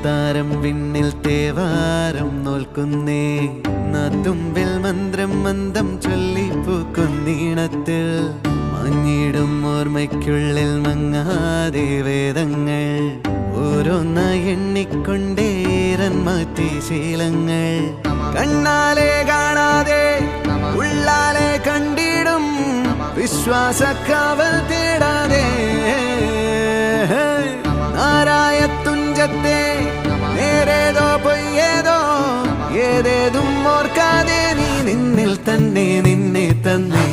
താരം വിണ്ണിൽ തേവാരം നോൽക്കുന്നേ നാത്തുമ്പിൽ മന്ത്രം മന്ദം ചൊല്ലിപ്പൂക്കുന്നീണത്തിൽ മഞ്ഞിടും ഓർമ്മയ്ക്കുള്ളിൽ മങ്ങാതെ വേദങ്ങൾ ഓരോന്നായി എണ്ണിക്കൊണ്ടേരൻ മാറ്റി ശീലങ്ങൾ കണ്ണാലെ കാണാതെ ഉള്ളാലെ കണ്ടിടും വിശ്വാസക്കാവൽ തേടാതെ നാരായ തുഞ്ചത്തെ നേരേതോ പൊയ്യേതോ ഏതേതും ഓർക്കാതെ നീ നിന്നിൽ തന്നെ നിന്നെ തന്നെ